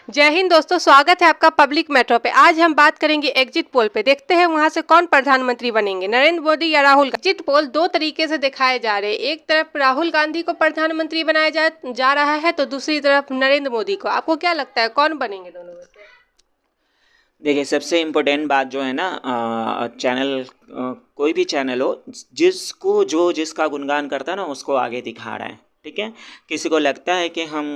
जय हिंद दोस्तों, स्वागत है आपका पब्लिक मेट्रो पे। आज हम बात करेंगे एग्जिट पोल पे। देखते हैं वहां से कौन प्रधानमंत्री बनेंगे, नरेंद्र मोदी या राहुल गांधी। एग्जिट पोल दो तरीके से दिखाए जा रहे हैं। एक तरफ राहुल गांधी को प्रधानमंत्री बनाया जा रहा है, तो दूसरी तरफ नरेंद्र मोदी को। आपको क्या लगता है कौन बनेंगे दोनों में से? देखिए, सबसे इम्पोर्टेंट बात जो है ना, चैनल कोई भी चैनल हो, जिसको जो जिसका गुणगान करता है ना उसको आगे दिखा रहा है। ठीक है। किसी को लगता है कि हम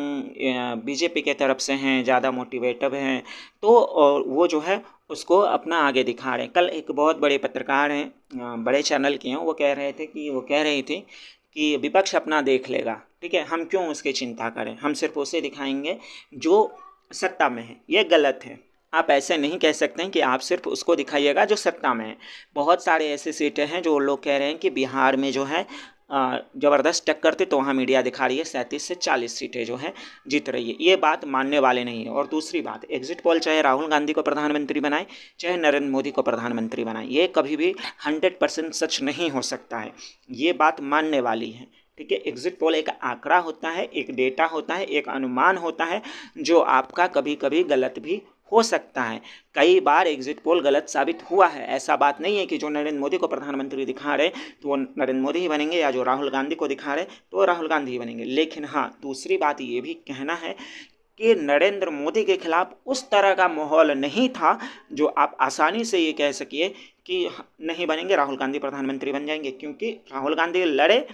बीजेपी के तरफ से हैं, ज़्यादा मोटिवेटिव हैं, तो और वो जो है उसको अपना आगे दिखा रहे हैं। कल एक बहुत बड़े पत्रकार हैं, बड़े चैनल के हैं, वो कह रही थी कि विपक्ष अपना देख लेगा। ठीक है, हम क्यों उसकी चिंता करें, हम सिर्फ उसे दिखाएंगे जो सत्ता में है। ये गलत है। आप ऐसे नहीं कह सकते हैं कि आप सिर्फ उसको दिखाइएगा जो सत्ता में है। बहुत सारे ऐसे सीटें हैं जो लोग कह रहे हैं कि बिहार में जो है ज़बरदस्त टक्कर थी, तो वहाँ मीडिया दिखा रही है 37 से 40 सीटें जो है जीत रही है। ये बात मानने वाले नहीं है। और दूसरी बात, एग्जिट पोल चाहे राहुल गांधी को प्रधानमंत्री बनाए, चाहे नरेंद्र मोदी को प्रधानमंत्री बनाए, ये कभी भी 100% सच नहीं हो सकता है। ये बात मानने वाली है। ठीक है। एग्जिट पोल एक आंकड़ा होता है, एक डेटा होता है, एक अनुमान होता है, जो आपका कभी कभी गलत भी हो सकता है। कई बार एग्जिट पोल गलत साबित हुआ है। ऐसा बात नहीं है कि जो नरेंद्र मोदी को प्रधानमंत्री दिखा रहे तो वो नरेंद्र मोदी ही बनेंगे, या जो राहुल गांधी को दिखा रहे तो वो राहुल गांधी ही बनेंगे। लेकिन हाँ, दूसरी बात ये भी कहना है कि नरेंद्र मोदी के खिलाफ उस तरह का माहौल नहीं था जो आप आसानी से ये कह सकिए कि नहीं बनेंगे, राहुल गांधी प्रधानमंत्री बन जाएंगे। क्योंकि राहुल गांधी लड़े,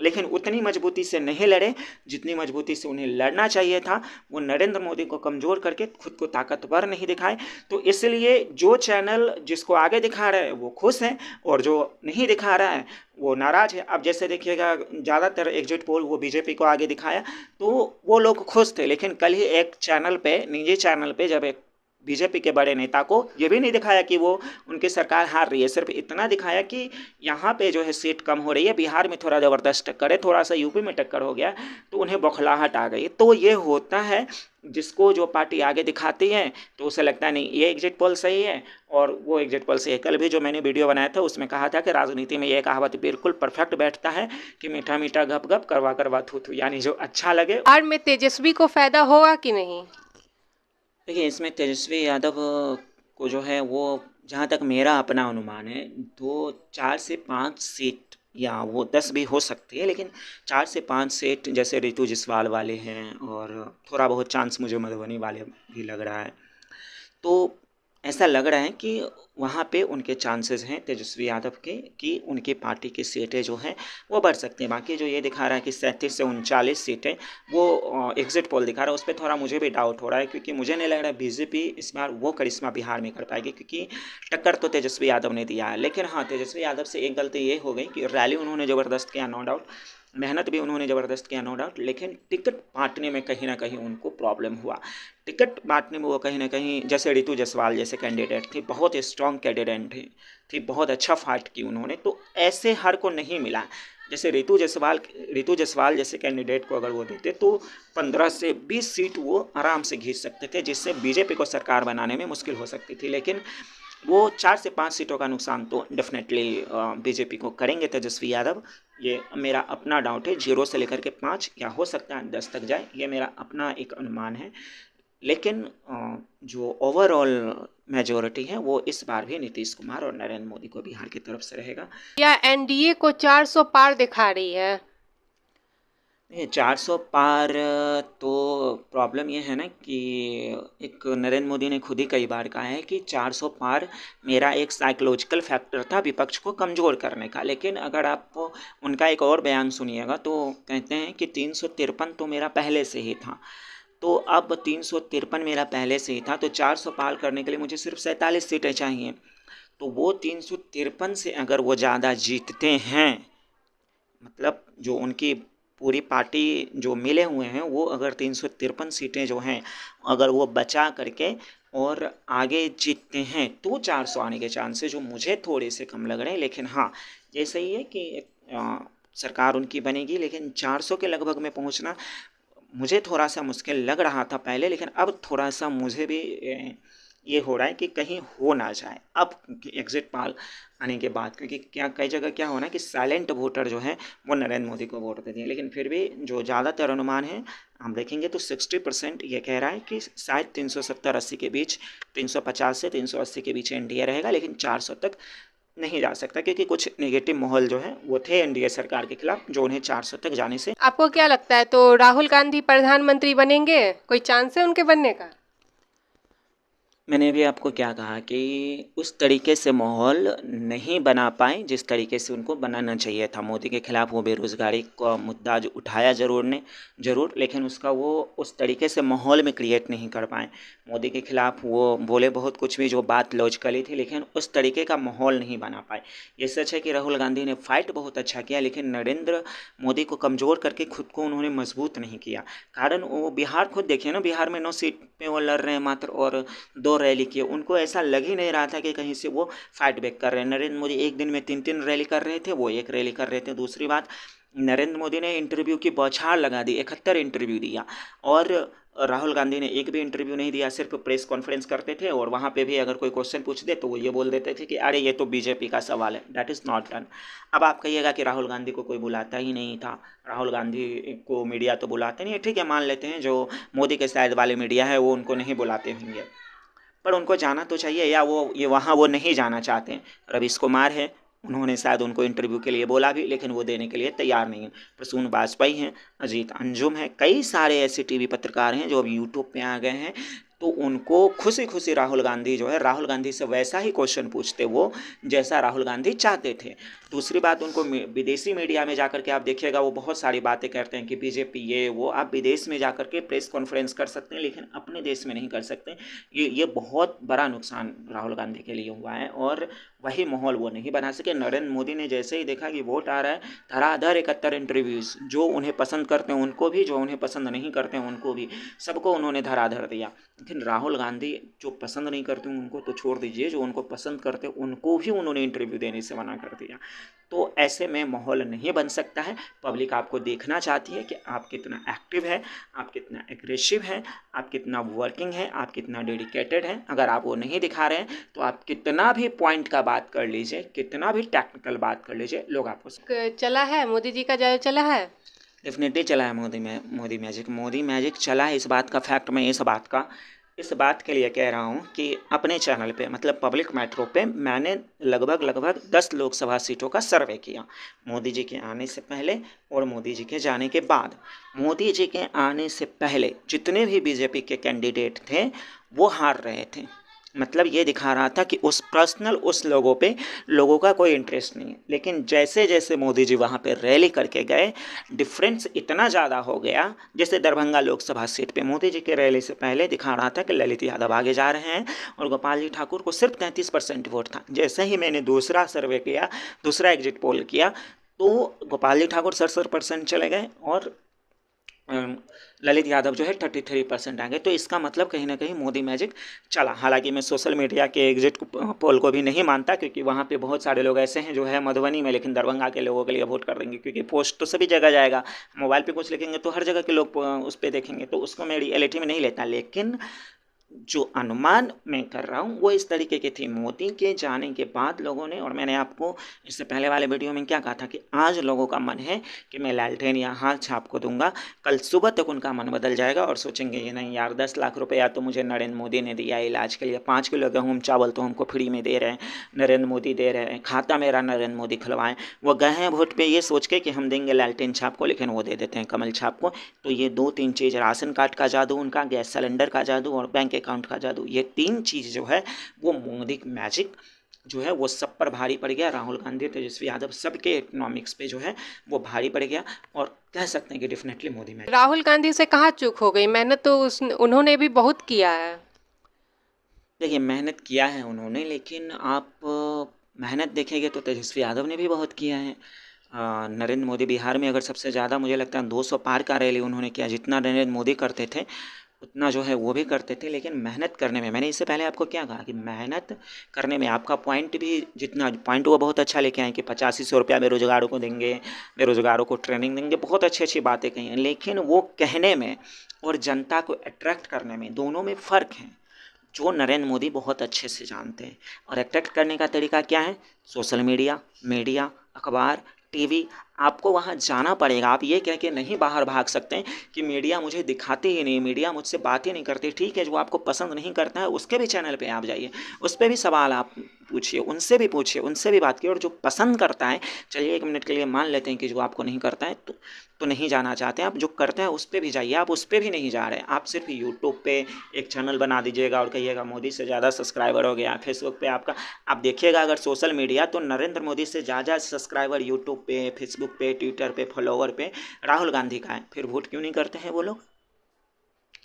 लेकिन उतनी मजबूती से नहीं लड़े जितनी मजबूती से उन्हें लड़ना चाहिए था। वो नरेंद्र मोदी को कमज़ोर करके खुद को ताकतवर नहीं दिखाए। तो इसलिए जो चैनल जिसको आगे दिखा रहा है वो खुश है, और जो नहीं दिखा रहा है वो नाराज़ है। अब जैसे देखिएगा, ज़्यादातर एग्जिट पोल वो बीजेपी को आगे दिखाया तो वो लोग खुश थे। लेकिन कल ही एक चैनल पे, निजी चैनल पे, जब एक बीजेपी के बड़े नेता को ये भी नहीं दिखाया कि वो उनकी सरकार हार रही है, सिर्फ इतना दिखाया कि यहाँ पे जो है सीट कम हो रही है, बिहार में थोड़ा ज़बरदस्त टक्कर है, थोड़ा सा यूपी में टक्कर हो गया, तो उन्हें बौखलाहट आ गई। तो ये होता है, जिसको जो पार्टी आगे दिखाती है तो उसे लगता है नहीं ये एग्जिट पोल सही है और वो एग्जिट पोल सही है। कल भी जो मैंने वीडियो बनाया था उसमें कहा था कि राजनीति में ये कहावत बिल्कुल परफेक्ट बैठता है कि मीठा मीठा गप गप, करवा करवा थू थू, यानी जो अच्छा लगे। बिहार में तेजस्वी को फायदा होगा कि नहीं? देखिए, इसमें तेजस्वी यादव को जो है वो, जहाँ तक मेरा अपना अनुमान है, तो 4 से 5 सीट, या वो 10 भी हो सकती है, लेकिन 4 से 5 सीट जैसे रितु जायसवाल वाले हैं, और थोड़ा बहुत चांस मुझे मधुबनी वाले भी लग रहा है। तो ऐसा लग रहा है कि वहाँ पे उनके चांसेस हैं तेजस्वी यादव के, कि उनकी पार्टी की सीटें जो हैं वो बढ़ सकती हैं। बाकी जो ये दिखा रहा है कि 37 से 39 सीटें, वो एग्जिट पोल दिखा रहा है, उस पर थोड़ा मुझे भी डाउट हो रहा है, क्योंकि मुझे नहीं लग रहा है बीजेपी इस बार वो करिश्मा बिहार में कर पाएगी, क्योंकि टक्कर तो तेजस्वी यादव ने दिया है। लेकिन हाँ, तेजस्वी यादव से एक गलती ये हो गई कि रैली उन्होंने ज़बरदस्त किया, नो डाउट, मेहनत भी उन्होंने ज़बरदस्त किया, नो डाउट, लेकिन टिकट बांटने में कहीं ना कहीं उनको प्रॉब्लम हुआ। टिकट बांटने में वो कहीं ना कहीं, जैसे रितु जायसवाल जैसे कैंडिडेट थी, बहुत स्ट्रॉन्ग कैंडिडेट थी, बहुत अच्छा फाइट की उन्होंने, तो ऐसे हर को नहीं मिला। जैसे रितु जायसवाल जैसे कैंडिडेट को अगर वो देते तो 15 से 20 सीट वो आराम से खींच सकते थे, जिससे बीजेपी को सरकार बनाने में मुश्किल हो सकती थी। लेकिन वो 4 से 5 सीटों का नुकसान तो डेफिनेटली बीजेपी को करेंगे तेजस्वी यादव। ये मेरा अपना डाउट है। 0 से लेकर के 5, या हो सकता है 10 तक जाए, ये मेरा अपना एक अनुमान है। लेकिन जो ओवरऑल मेजोरिटी है वो इस बार भी नीतीश कुमार और नरेंद्र मोदी को बिहार की तरफ से रहेगा। या एनडीए को 400 पार दिखा रही है? ये 400 पार, तो प्रॉब्लम ये है ना कि एक नरेंद्र मोदी ने खुद ही कई बार कहा है कि 400 पार मेरा एक साइकोलॉजिकल फैक्टर था विपक्ष को कमज़ोर करने का। लेकिन अगर आप उनका एक और बयान सुनिएगा तो कहते हैं कि 353 तो मेरा पहले से ही था। तो अब 353 मेरा पहले से ही था, तो 400 पार करने के लिए मुझे सिर्फ 47 सीटें चाहिए। तो वो 353 से अगर वो ज़्यादा जीतते हैं, मतलब जो उनकी पूरी पार्टी जो मिले हुए हैं, वो अगर 353 सीटें जो हैं अगर वो बचा करके और आगे जीतते हैं, तो 400 आने के चांसेस जो मुझे थोड़े से कम लग रहे हैं। लेकिन हाँ, ये सही है कि सरकार उनकी बनेगी, लेकिन 400 के लगभग में पहुंचना मुझे थोड़ा सा मुश्किल लग रहा था पहले, लेकिन अब थोड़ा सा मुझे भी ये हो रहा है कि कहीं हो ना जाए अब एग्जिट पोल आने के बाद, क्योंकि क्या कई जगह क्या हो रहा है कि साइलेंट वोटर जो है वो नरेंद्र मोदी को वोट देते हैं, लेकिन फिर भी जो ज़्यादातर अनुमान है हम देखेंगे तो 60% ये कह रहा है कि शायद 370-80 के बीच, 350 से 380 के बीच एनडीए रहेगा, लेकिन 400 तक नहीं जा सकता, क्योंकि कुछ नेगेटिव माहौल जो है वो थे एनडीए सरकार के खिलाफ, जो उन्हें 400 तक जाने से। आपको क्या लगता है, तो राहुल गांधी प्रधानमंत्री बनेंगे? कोई चांस है उनके बनने का? मैंने भी आपको क्या कहा कि उस तरीके से माहौल नहीं बना पाए जिस तरीके से उनको बनाना चाहिए था। मोदी के खिलाफ वो बेरोज़गारी का मुद्दा जो उठाया ज़रूर, लेकिन उसका वो उस तरीके से माहौल में क्रिएट नहीं कर पाए। मोदी के खिलाफ वो बोले बहुत कुछ भी, जो बात लॉजिकली थी, लेकिन उस तरीके का माहौल नहीं बना पाए। ये सच है कि राहुल गांधी ने फाइट बहुत अच्छा किया, लेकिन नरेंद्र मोदी को कमज़ोर करके खुद को उन्होंने मजबूत नहीं किया। कारण वो बिहार खुद देखिए ना, बिहार में 9 सीट पे वो लड़ रहे हैं मात्र, और 2 रैली किए। उनको ऐसा लग ही नहीं रहा था कि कहीं से वो फाइट बैक कर रहे हैं। नरेंद्र मोदी एक दिन में 3-3 रैली कर रहे थे, वो एक रैली कर रहे थे। दूसरी बात, नरेंद्र मोदी ने इंटरव्यू की बौछार लगा दी, 71 इंटरव्यू दिया, और राहुल गांधी ने एक भी इंटरव्यू नहीं दिया, सिर्फ प्रेस कॉन्फ्रेंस करते थे, और वहाँ पे भी अगर कोई क्वेश्चन पूछ दे तो वो ये बोल देते थे कि अरे ये तो बीजेपी का सवाल है। That is not done. अब आप कहिएगा कि राहुल गांधी को कोई बुलाता ही नहीं था, राहुल गांधी को मीडिया तो बुलाते नहीं है, ठीक है, मान लेते हैं जो मोदी के साइड वाले मीडिया है वो उनको नहीं बुलाते होंगे, पर उनको जाना तो चाहिए, या वो ये वहाँ वो नहीं जाना चाहते हैं। रवीश कुमार है, उन्होंने शायद उनको इंटरव्यू के लिए बोला भी, लेकिन वो देने के लिए तैयार नहीं है। प्रसून वाजपेयी हैं, अजीत अंजुम हैं, कई सारे ऐसे टीवी पत्रकार हैं जो अब यूट्यूब पे आ गए हैं, तो उनको खुशी खुशी राहुल गांधी जो है, राहुल गांधी से वैसा ही क्वेश्चन पूछते वो जैसा राहुल गांधी चाहते थे। दूसरी बात, उनको विदेशी मीडिया में जाकर के आप देखिएगा वो बहुत सारी बातें करते हैं कि बीजेपी ये वो। आप विदेश में जाकर के प्रेस कॉन्फ्रेंस कर सकते हैं, लेकिन अपने देश में नहीं कर सकते। ये बहुत बड़ा नुकसान राहुल गांधी के लिए हुआ है, और वही माहौल वो नहीं बना सके। नरेंद्र मोदी ने जैसे ही देखा कि वोट आ रहा है, धड़ाधड़ 71 इंटरव्यूज़, जो उन्हें पसंद करते हैं उनको भी, जो उन्हें पसंद नहीं करते हैं उनको भी, सबको उन्होंने धड़ाधड़ दिया। लेकिन राहुल गांधी जो पसंद नहीं करते उनको तो छोड़ दीजिए, जो उनको पसंद करते उनको भी उन्होंने इंटरव्यू देने से मना कर दिया। तो ऐसे में माहौल नहीं बन सकता है। पब्लिक आपको देखना चाहती है कि आप कितना एक्टिव है, आप कितना एग्रेसिव हैं, आप कितना वर्किंग है, आप कितना डेडिकेटेड हैं। अगर आप वो नहीं दिखा रहे हैं तो आप कितना भी पॉइंट का बात कर लीजिए, कितना भी टेक्निकल बात कर लीजिए, लोग आपको चला है मोदी जी का जादू, चला है डेफिनेटली चला है। मोदी मैजिक चला है। इस बात का फैक्ट मैं इस बात के लिए कह रहा हूँ कि अपने चैनल पे, मतलब पब्लिक मेट्रो पे, मैंने लगभग 10 लोकसभा सीटों का सर्वे किया, मोदी जी के आने से पहले और मोदी जी के जाने के बाद। मोदी जी के आने से पहले जितने भी बीजेपी के कैंडिडेट थे वो हार रहे थे। मतलब ये दिखा रहा था कि उस लोगों का कोई इंटरेस्ट नहीं है। लेकिन जैसे जैसे मोदी जी वहाँ पे रैली करके गए, डिफरेंस इतना ज़्यादा हो गया। जैसे दरभंगा लोकसभा सीट पे मोदी जी के रैली से पहले दिखा रहा था कि ललित यादव आगे जा रहे हैं, और गोपाल जी ठाकुर को सिर्फ 33% वोट था। जैसे ही मैंने दूसरा सर्वे किया, दूसरा एग्जिट पोल किया, तो गोपाल जी ठाकुर 67% चले गए, और ललित यादव जो है 33% आ गए। तो इसका मतलब कहीं ना कहीं मोदी मैजिक चला। हालांकि मैं सोशल मीडिया के एग्जिट पोल को भी नहीं मानता, क्योंकि वहाँ पे बहुत सारे लोग ऐसे हैं जो है मधुबनी में, लेकिन दरभंगा के लोगों के लिए वोट कर देंगे, क्योंकि पोस्ट तो सभी जगह जाएगा। मोबाइल पे कुछ लिखेंगे तो हर जगह के लोग उस पर देखेंगे, तो उसको मैं रियलिटी में नहीं लेता। लेकिन जो अनुमान मैं कर रहा हूँ वो इस तरीके की थी। मोदी के जाने के बाद लोगों ने, और मैंने आपको इससे पहले वाले वीडियो में क्या कहा था कि आज लोगों का मन है कि मैं लालटेन या हाथ छाप को दूंगा, कल सुबह तक उनका मन बदल जाएगा और सोचेंगे ये नहीं यार, 10 लाख रुपया तो मुझे नरेंद्र मोदी ने दिया इलाज के लिए, 5 किलो गेहूँ चावल तो हमको फ्री में दे रहे हैं, नरेंद्र मोदी दे रहे हैं, खाता मेरा नरेंद्र मोदी खुलवाएं। वो गए हैं वोट पे ये सोच के कि हम देंगे लालटेन छाप को, लेकिन वो दे देते हैं कमल छाप को। तो ये 2-3 चीज़, राशन कार्ड का जादू उनका, गैस सिलेंडर का जादू और बैंक अकाउंट का जादू, ये 3 चीज़ जो है वो मोदी मैजिक जो है वो सब पर भारी पड़ गया। राहुल गांधी, तेजस्वी यादव, सबके इकोनॉमिक्स पे जो है वो भारी पड़ गया, और कह सकते हैं कि डेफिनेटली मोदी मैजिक। राहुल गांधी से कहाँ चूक हो गई? मेहनत तो उन्होंने भी बहुत किया है। देखिए, मेहनत किया है उन्होंने, लेकिन आप मेहनत देखेंगे तो तेजस्वी यादव ने भी बहुत किया है। नरेंद्र मोदी बिहार में अगर सबसे ज़्यादा मुझे लगता है 200 पार का रैली उन्होंने किया, जितना नरेंद्र मोदी करते थे उतना जो है वो भी करते थे। लेकिन मेहनत करने में, मैंने इससे पहले आपको क्या कहा कि मेहनत करने में आपका पॉइंट भी, जितना पॉइंट वो बहुत अच्छा लेके आए कि 8500 रुपया बेरोजगारों को देंगे, बेरोजगारों को ट्रेनिंग देंगे, बहुत अच्छी अच्छी बातें कही हैं। लेकिन वो कहने में और जनता को अट्रैक्ट करने में, दोनों में फ़र्क है। जो नरेंद्र मोदी बहुत अच्छे से जानते हैं। और अट्रैक्ट करने का तरीका क्या है? सोशल मीडिया, मीडिया, अखबार, टीवी। आपको वहाँ जाना पड़ेगा। आप ये कह के नहीं बाहर भाग सकते हैं कि मीडिया मुझे दिखाती ही नहीं, मीडिया मुझसे बात ही नहीं करती। ठीक है, जो आपको पसंद नहीं करता है उसके भी चैनल पे आप जाइए, उस पर भी सवाल आप पूछिए, उनसे भी बात कीजिए। और जो पसंद करता है, चलिए 1 मिनट के लिए मान लेते हैं कि जो आपको नहीं करता है तो नहीं जाना चाहते हैं आप, जो करते हैं उस पर भी जाइए। आप उस पर भी नहीं जा रहे हैं, आप सिर्फ यूट्यूब पे एक चैनल बना दीजिएगा और कहिएगा मोदी से ज़्यादा सब्सक्राइबर हो गया। फेसबुक पे आपका, आप देखिएगा अगर सोशल मीडिया, तो नरेंद्र मोदी से ज़्यादा सब्सक्राइबर यूट्यूब पे, फेसबुक पे, ट्विटर पे, फॉलोवर पे राहुल गांधी का है। फिर वोट क्यों नहीं करते हैं वो लोग?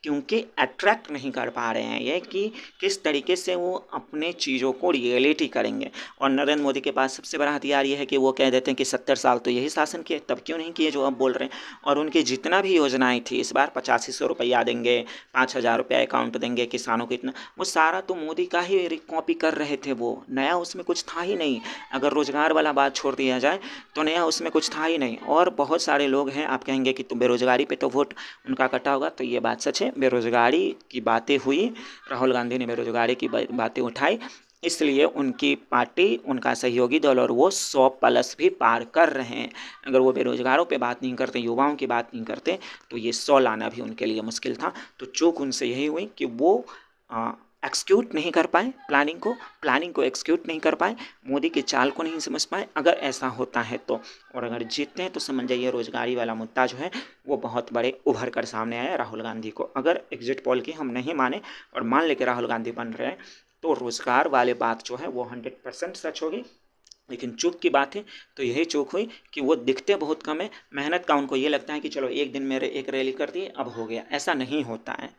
क्योंकि अट्रैक्ट नहीं कर पा रहे हैं ये कि किस तरीके से वो अपने चीज़ों को रियलिटी करेंगे। और नरेंद्र मोदी के पास सबसे बड़ा हथियार ये है कि वो कह देते हैं कि 70 साल तो यही शासन किए, तब क्यों नहीं किए जो अब बोल रहे हैं। और उनकी जितना भी योजनाएं थी, इस बार 8500 रुपया देंगे, 5000 रुपया अकाउंट देंगे किसानों को, इतना, वो सारा तो मोदी का ही कॉपी कर रहे थे। वो नया उसमें कुछ था ही नहीं। अगर रोजगार वाला बात छोड़ दिया जाए तो नया उसमें कुछ था ही नहीं। और बहुत सारे लोग हैं, आप कहेंगे कि तुम बेरोजगारी पे तो वोट उनका कटा होगा, तो ये बात सच है। बेरोजगारी की बातें हुई, राहुल गांधी ने बेरोजगारी की बातें उठाई, इसलिए उनकी पार्टी, उनका सहयोगी दल और वो 100+ भी पार कर रहे हैं। अगर वो बेरोजगारों पे बात नहीं करते, युवाओं की बात नहीं करते, तो ये 100 लाना भी उनके लिए मुश्किल था। तो चूक उनसे यही हुई कि वो एक्सिक्यूट नहीं कर पाए प्लानिंग को एक्सिक्यूट नहीं कर पाए, मोदी की चाल को नहीं समझ पाए। अगर ऐसा होता है तो, और अगर जीतते हैं तो समझ जाइए रोजगारी वाला मुद्दा जो है वो बहुत बड़े उभर कर सामने आया राहुल गांधी को। अगर एग्जिट पोल की हम नहीं माने और मान लेके राहुल गांधी बन रहे हैं, तो रोजगार वाले बात जो है वो 100% सच होगी। लेकिन चूक की बात है तो यही चूक हुई कि वो दिखते बहुत कम है। मेहनत का उनको ये लगता है कि चलो एक दिन मेरे एक रैली कर दी, अब हो गया। ऐसा नहीं होता है।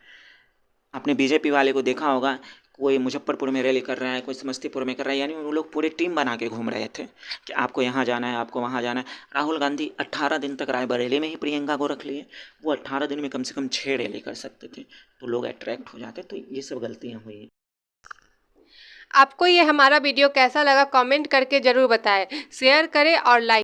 आपने बीजेपी वाले को देखा होगा, कोई मुजफ्फरपुर में रैली कर रहा है, कोई समस्तीपुर में कर रहा है, यानी वो लोग पूरे टीम बना के घूम रहे थे कि आपको यहाँ जाना है, आपको वहाँ जाना है। राहुल गांधी 18 दिन तक रायबरेली में ही प्रियंका को रख लिए। वो 18 दिन में कम से कम 6 रैली कर सकते थे, तो लोग अट्रैक्ट हो जाते। तो ये सब गलतियाँ हुई। आपको ये हमारा वीडियो कैसा लगा कमेंट करके ज़रूर बताएं, शेयर करें और लाइक